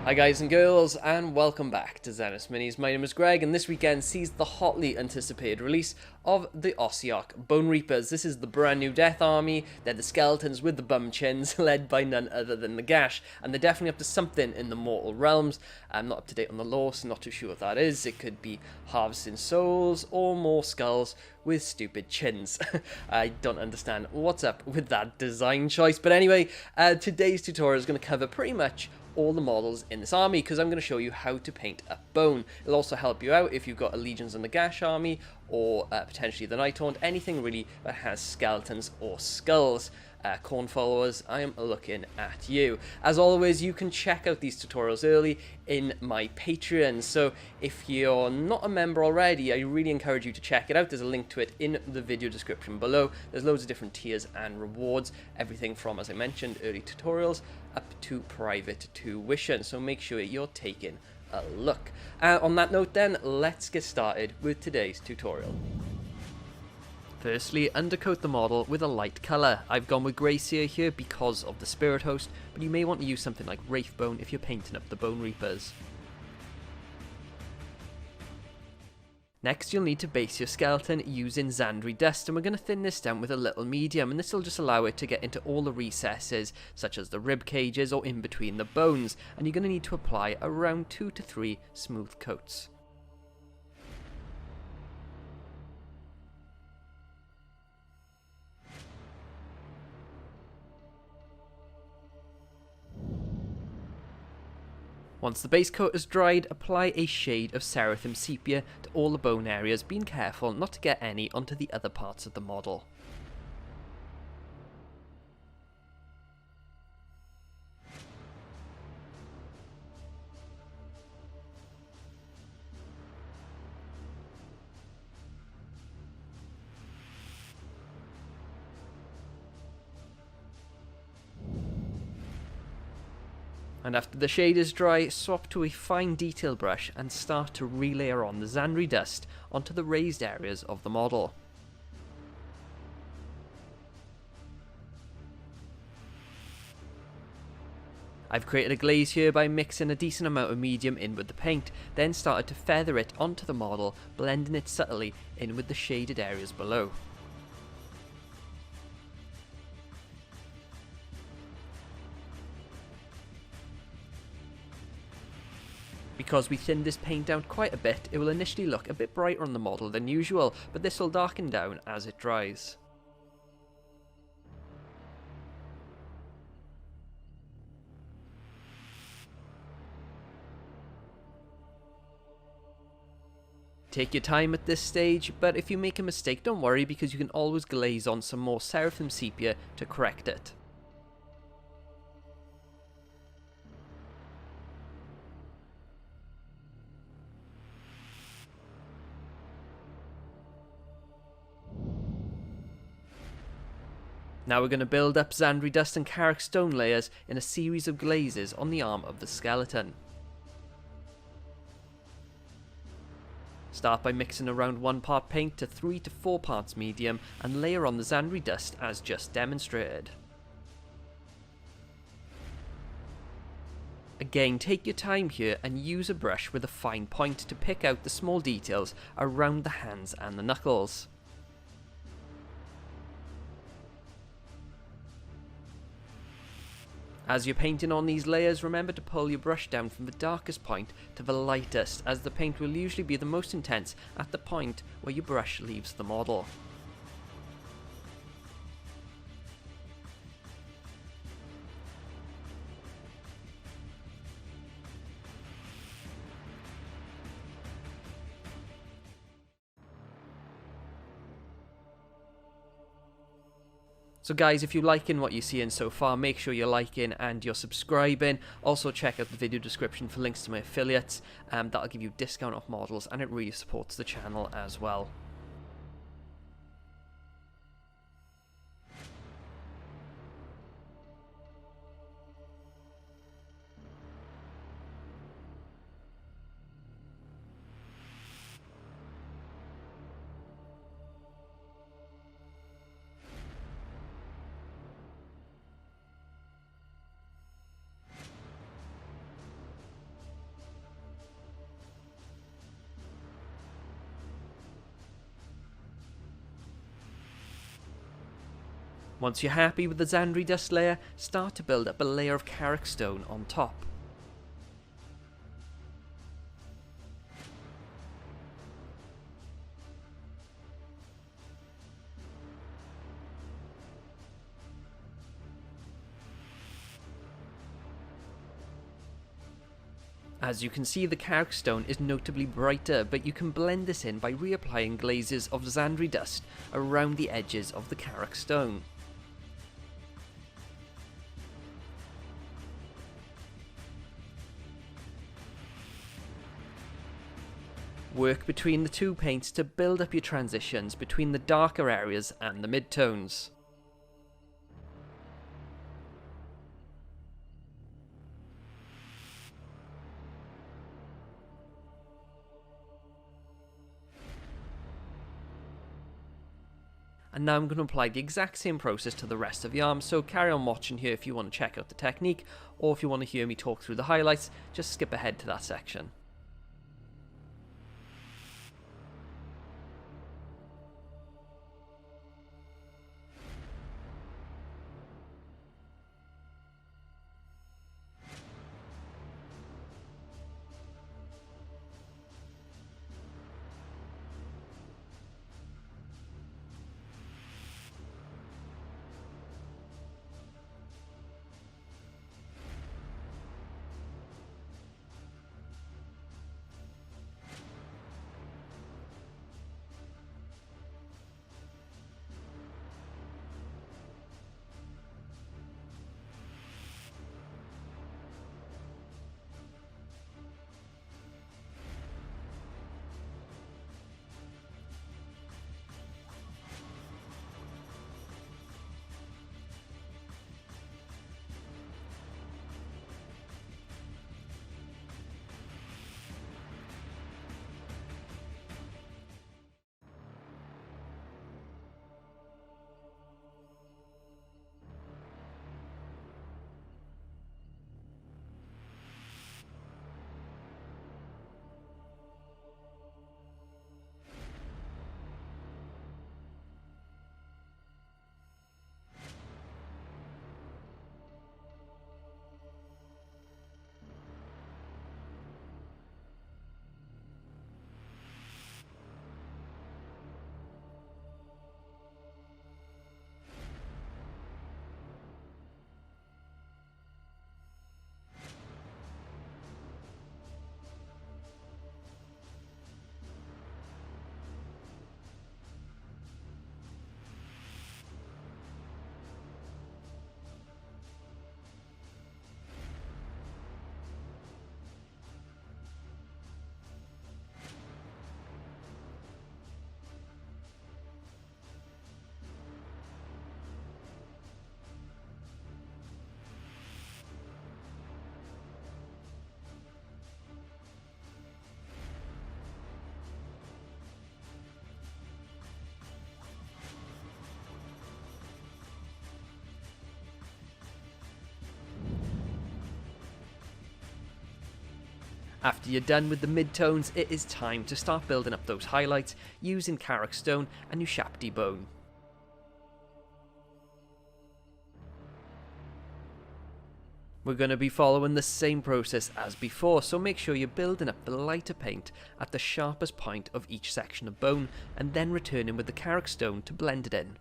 Hi guys and girls, and welcome back to Zenith Minis. My name is Greg, and this weekend sees the hotly anticipated release of the Ossiarch Bonereapers. This is the brand new Death Army. They're the skeletons with the bum chins, led by none other than the Gash, and they're definitely up to something in the mortal realms. I'm not up to date on the lore, so not too sure what that is. It could be harvesting souls, or more skulls with stupid chins. I don't understand what's up with that design choice, but anyway, today's tutorial is going to cover pretty much all the models in this army, because I'm going to show you how to paint a bone. It'll also help you out if you've got a Legions and the Gash army, or potentially the Nighthaunt, anything really that has skeletons or skulls. Corn followers, I am looking at you. As always, you can check out these tutorials early in my Patreon, so if you're not a member already, I really encourage you to check it out. There's a link to it in the video description below. There's loads of different tiers and rewards, everything from, as I mentioned, early tutorials up to private tuition, so make sure you're taking a look. On that note then, let's get started with today's tutorial. Firstly, undercoat the model with a light colour. I've gone with Grey Seer here because of the Spirit Host, but you may want to use something like Wraithbone if you're painting up the Bonereapers. Next, you'll need to base your skeleton using Xandri Dust, and we're going to thin this down with a little medium, and this will just allow it to get into all the recesses, such as the rib cages or in between the bones, and you're going to need to apply around 2 to 3 smooth coats. Once the base coat is dried, apply a shade of Seraphim Sepia to all the bone areas, being careful not to get any onto the other parts of the model. And after the shade is dry, swap to a fine detail brush and start to relayer on the Xandri Dust onto the raised areas of the model. I've created a glaze here by mixing a decent amount of medium in with the paint, then started to feather it onto the model, blending it subtly in with the shaded areas below. Because we thinned this paint out quite a bit, it will initially look a bit brighter on the model than usual, but this will darken down as it dries. Take your time at this stage, but if you make a mistake, don't worry, because you can always glaze on some more Seraphim Sepia to correct it. Now we're going to build up Xandri Dust and Karak stone layers in a series of glazes on the arm of the skeleton. Start by mixing around 1 part paint to 3 to 4 parts medium and layer on the Xandri Dust as just demonstrated. Again, take your time here and use a brush with a fine point to pick out the small details around the hands and the knuckles. As you're painting on these layers, remember to pull your brush down from the darkest point to the lightest, as the paint will usually be the most intense at the point where your brush leaves the model. So guys, if you're liking what you're seeing so far, make sure you're liking and you're subscribing. Also check out the video description for links to my affiliates. That'll give you discount off models, and it really supports the channel as well. Once you're happy with the Xandri dust layer, start to build up a layer of Carrick stone on top. As you can see, the Carrick stone is notably brighter, but you can blend this in by reapplying glazes of Xandri dust around the edges of the Carrick stone. Work between the two paints to build up your transitions between the darker areas and the midtones. And now I'm going to apply the exact same process to the rest of the arm, so carry on watching here if you want to check out the technique, or if you want to hear me talk through the highlights, just skip ahead to that section. After you're done with the midtones, it is time to start building up those highlights using Carrick stone and Ushapti bone. We're going to be following the same process as before, so make sure you're building up the lighter paint at the sharpest point of each section of bone, and then returning with the Carrick stone to blend it in.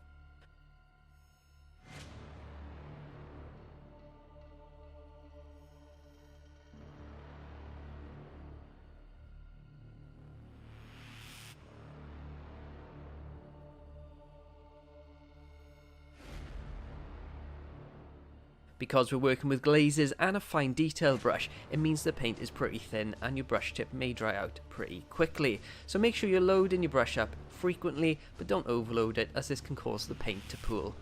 Because we're working with glazes and a fine detail brush, it means the paint is pretty thin and your brush tip may dry out pretty quickly. So make sure you're loading your brush up frequently, but don't overload it, as this can cause the paint to pool.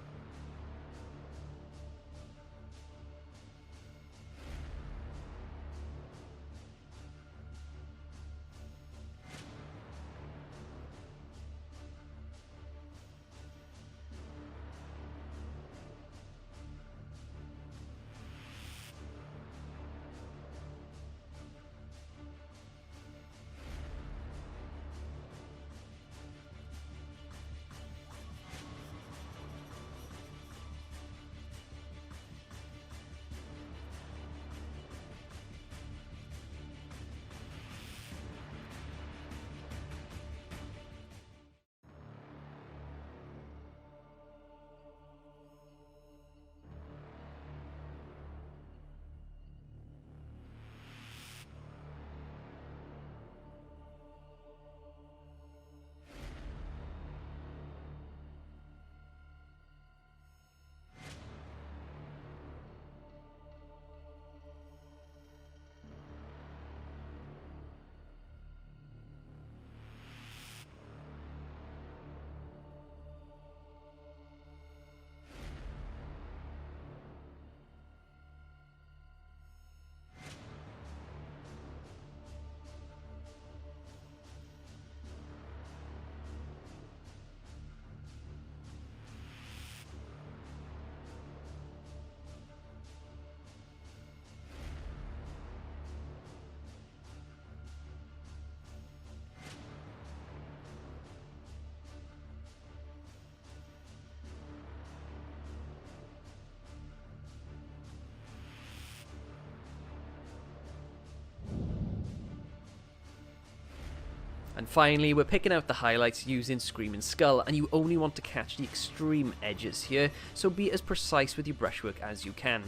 And finally, we're picking out the highlights using Screaming Skull, and you only want to catch the extreme edges here, so be as precise with your brushwork as you can.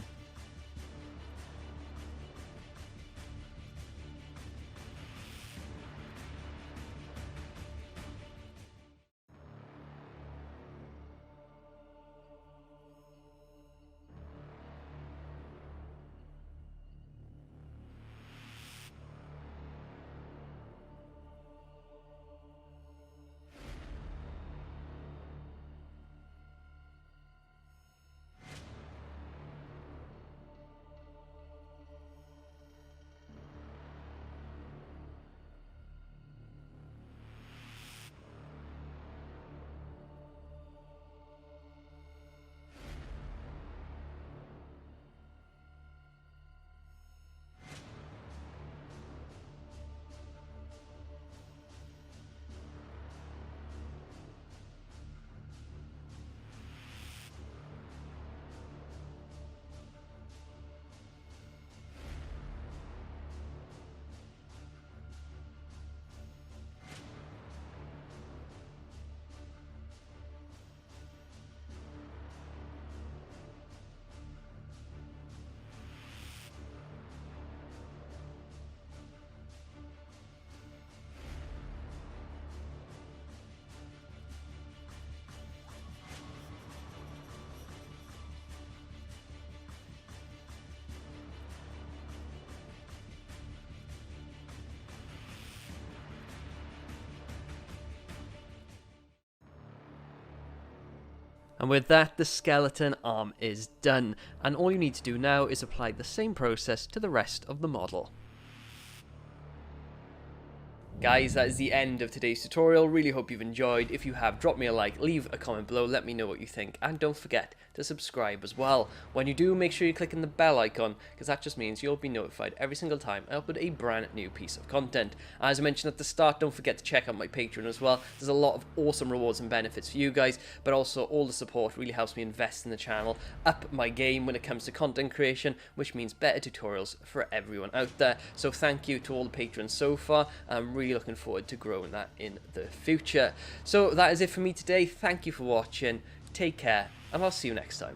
And with that, the skeleton arm is done, and all you need to do now is apply the same process to the rest of the model. Guys, that is the end of today's tutorial. Really hope you've enjoyed. If you have, drop me a like, leave a comment below, let me know what you think, and don't forget to subscribe as well. When you do, make sure you click on the bell icon, because that just means you'll be notified every single time I upload a brand new piece of content. As I mentioned at the start, don't forget to check out my Patreon as well. There's a lot of awesome rewards and benefits for you guys, but also all the support really helps me invest in the channel, up my game when it comes to content creation, which means better tutorials for everyone out there. So thank you to all the patrons so far. I'm really looking forward to growing that in the future. So that is it for me today. Thank you for watching. Take care, and I'll see you next time.